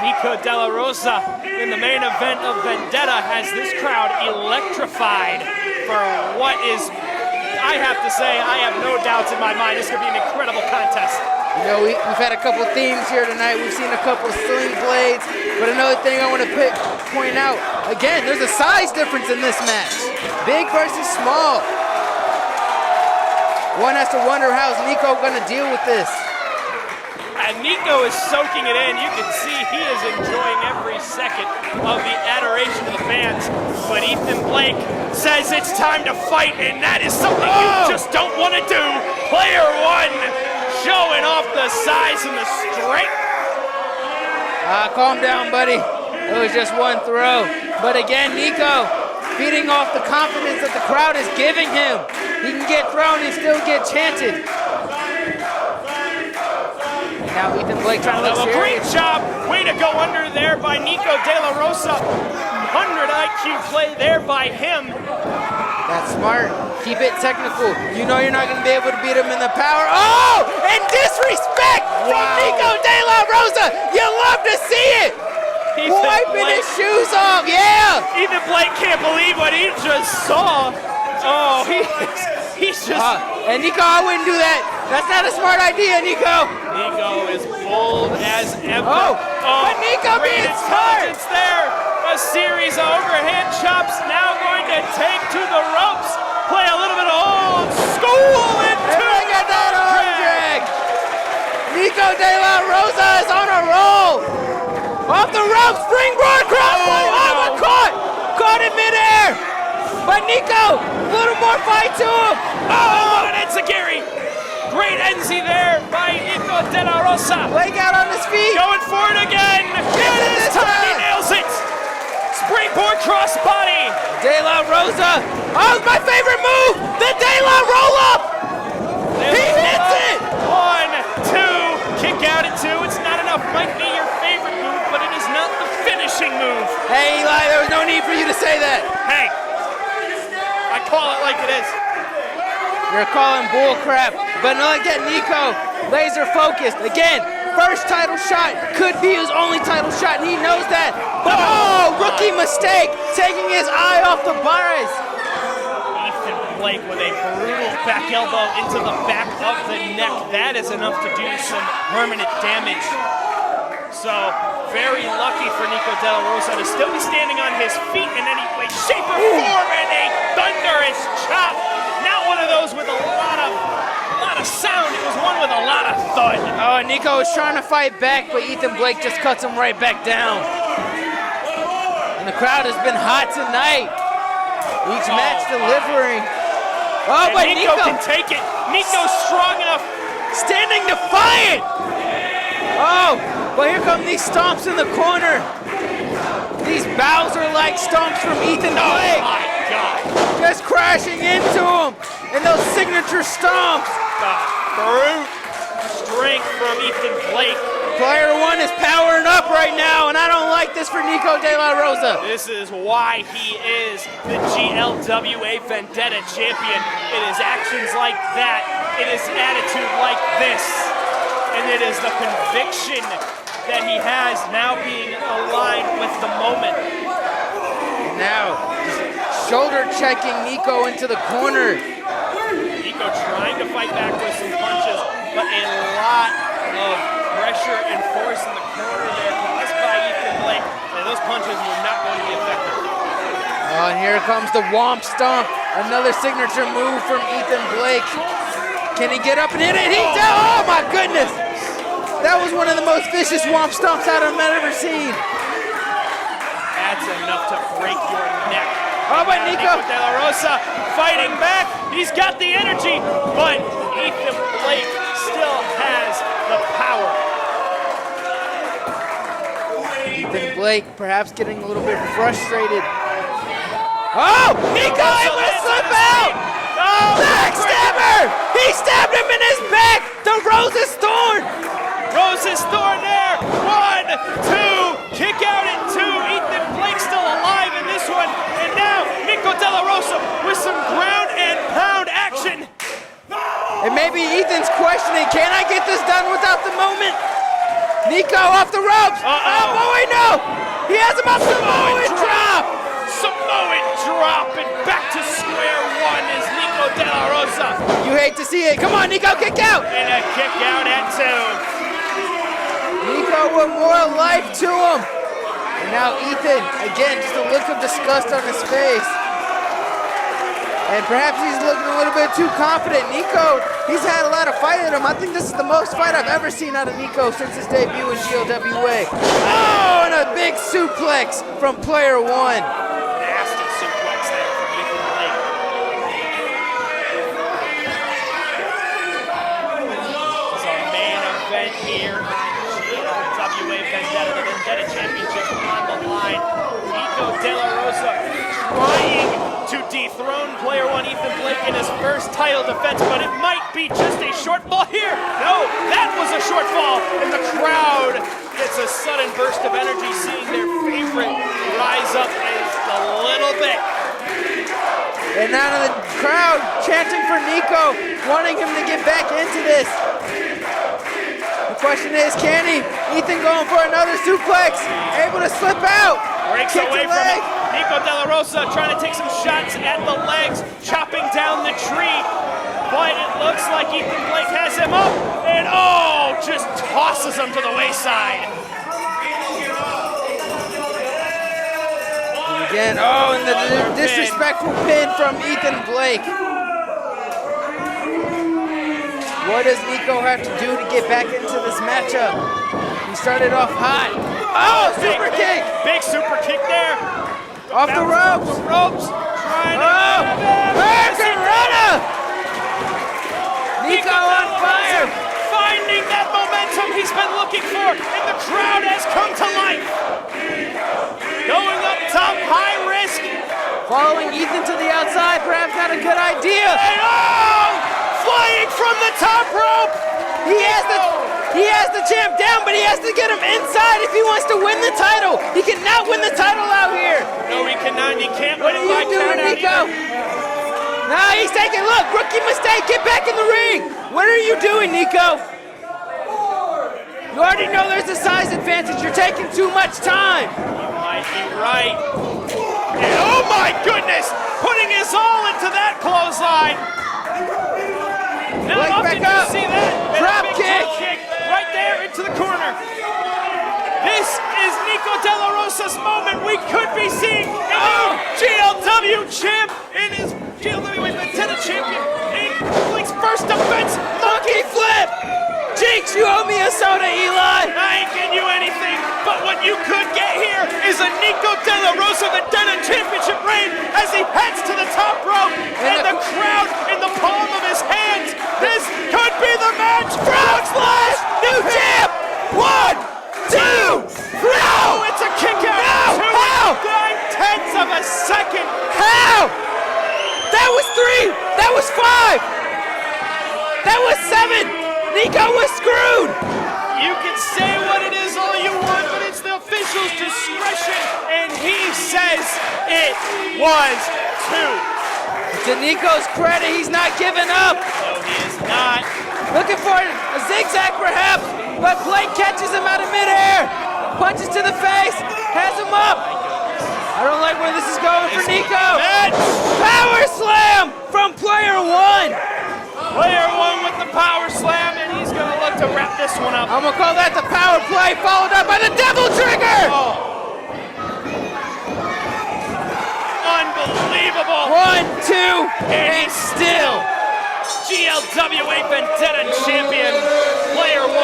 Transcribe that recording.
Nico de la Rosa in the main event of Vendetta has this crowd electrified for what is, I have to say, I have no doubts in my mind, this is going to be an incredible contest. You know, we've had a couple themes here tonight. We've seen a couple sling blades, but another thing I want to point out, again, there's a size difference in this match. Big versus small. One has to wonder how's Nico going to deal with this. And Nico is soaking it in. You can see he is enjoying every second of the adoration of the fans. But Ethan Blake says it's time to fight, and that is something you just don't want to do. Player one showing off the size and the strength. Calm down, buddy. It was just one throw. But again, Nico feeding off the confidence that the crowd is giving him. He can get thrown and still get chanted. Now Ethan Blake trying to look great serious. job. Way to go under there by Nico de la Rosa. 100 IQ play there by him. That's smart. Keep it technical. You know you're not going to be able to beat him in the power. Oh! And disrespect from Nico de la Rosa. You love to see it. Wiping his shoes off. Yeah. Ethan Blake can't believe what he just saw. Oh, he's just... and Nico, I wouldn't do that. That's not a smart idea, Nico. Nico is bold as ever. But Nico being smart. There. A series of overhand chops now going to take to the ropes. Play a little bit of old school into look at that arm drag. Nico de la Rosa is on a roll. Off the ropes, springboard crossbody. But caught in midair. But Nico, a little more fight to him. What an enziguri. Great NZ there by Nico de la Rosa. Blake out on his feet. Going for it again. This time he nails it. Springboard crossbody. De la Rosa. Oh, my favorite move. The De La roll up. He hits it. 1, 2, kick out at 2. It's not enough. Might be your favorite move, but it is not the finishing move. Hey, Eli, there was no need for you to say that. Hey, I call it like it is. You're calling bull crap. But look at Nico, laser focused. Again, first title shot could be his only title shot, and he knows that. But rookie mistake, taking his eye off the bars. Ethan Blake with a brutal back elbow into the back of the neck. That is enough to do some permanent damage. So, very lucky for Nico de la Rosa to still be standing on his feet in any way, shape, or form, and a thunderous chop. Not one of those with a lot of sound, it was one with a lot of thud. Oh, and Nico was trying to fight back, but Ethan Blake just cuts him right back down. And the crowd has been hot tonight. Each match delivering. Oh, but Nico can take it. Nico's strong enough. Standing defiant. Oh, but here come these stomps in the corner. These bows are like stomps from Ethan Blake. Oh my God. Just crashing into him. And those signature stomps. Brute strength from Ethan Blake. Player one is powering up right now, and I don't like this for Nico de la Rosa. This is why he is the GLWA Vendetta champion. It is actions like that. It is attitude like this. And it is the conviction that he has now being aligned with the moment. Now, shoulder checking Nico into the corner. Nico trying to fight back with some punches, but a lot of pressure and force in the corner there caused by Ethan Blake. And those punches were not going to be effective. Oh, and here comes the Womp Stomp. Another signature move from Ethan Blake. Can he get up and hit it? He does! Oh my goodness! That was one of the most vicious Womp Stomps I've ever seen. That's enough to break your neck. Oh, but Nico de la Rosa fighting back. He's got the energy, but Ethan Blake still has the power. Ethan Blake perhaps getting a little bit frustrated. Oh, Nico able to slip out! Backstabber! He stabbed him in his back! The Rosa's Thorn! Rosa's Thorn there! 1, 2, kick out at 2. Ethan Blake still alive in this one. And now Nico de la Rosa with some ground and pound action. And maybe Ethan's questioning, can I get this done without the moment? Nico off the ropes. Oh boy, no! He has him up. Samoan drop. Samoan drop, and back to square one is Nico De La Rosa. You hate to see it. Come on, Nico, kick out. And a kick out at 2. Nico with more life to him. And now Ethan, again, just a look of disgust on his face. And perhaps he's looking a little bit too confident. Nico, he's had a lot of fight in him. I think this is the most fight I've ever seen out of Nico since his debut in GLWA. Oh, and a big suplex from player one. Nasty suplex there from Ethan Blake. This is our main event here on GLWA Vendetta. The Vendetta Championship on the line. Nico De La Rosa trying to dethrone player one Ethan Blake in his first title defense, but it might be just a shortfall here. No, that was a shortfall, and the crowd gets a sudden burst of energy seeing their favorite rise up just a little bit. And now the crowd chanting for Nico, wanting him to get back into this. The question is, can he? Ethan going for another suplex, able to slip out. Breaks away from it. Nico De La Rosa trying to take some shots at the legs, chopping down the tree. But it looks like Ethan Blake has him up, and oh, just tosses him to the wayside. And again, oh, and the disrespectful pin from Ethan Blake. What does Nico have to do to get back into this matchup? He started off hot. Oh, super kick! Big super kick there. Off the ropes. Trying to Hurricane Rana! Nico on fire. Finding that momentum he's been looking for, and the crowd has come to life. Going up top, high risk. Following Ethan to the outside, perhaps not a good idea. And flying from the top rope. He has the champ down, but he has to get him inside if he wants to win the title. He cannot win the title out here. No, he cannot. He can't What win are you doing, Nico? Nah, he's taking, look, rookie mistake. Get back in the ring. What are you doing, Nico? You already know there's a size advantage. You're taking too much time. You might be right. And oh my goodness, putting his all into that clothesline. Not often do you see that. Drop Big kick. kick right there into the corner. This is Nico De La Rosa's moment. We could be seeing a new GLW champ in his GLWA Vendetta champion in Blake's first defense. Monkey flip. Jinx, you owe me a soda, Eli. I ain't getting you anything, but what you could get here is a Nico De La Rosa Vendetta championship reign as he heads to the top rope, and the crowd in the palm of his hands. This could be the match. Frog splash, new champ. 1, 2, 3. Oh, it's a kick out. How? 9/10 of a second. How? That was 3. That was 5. That was 7. Nico was screwed. You can say what it is all you want, but it's the official's discretion, and he says it was 2. To Nico's credit, he's not giving up. No, he is not. Looking for a zigzag perhaps, but Blake catches him out of midair. Punches to the face, has him up. I don't like where this is going for Nico. Power slam from player one. Player one with the power slam, and he's going to look to wrap this one up. I'm going to call that the power play, followed up by the devil trigger. Unbelievable. 1, 2, and still. GLWA Vendetta champion, player one.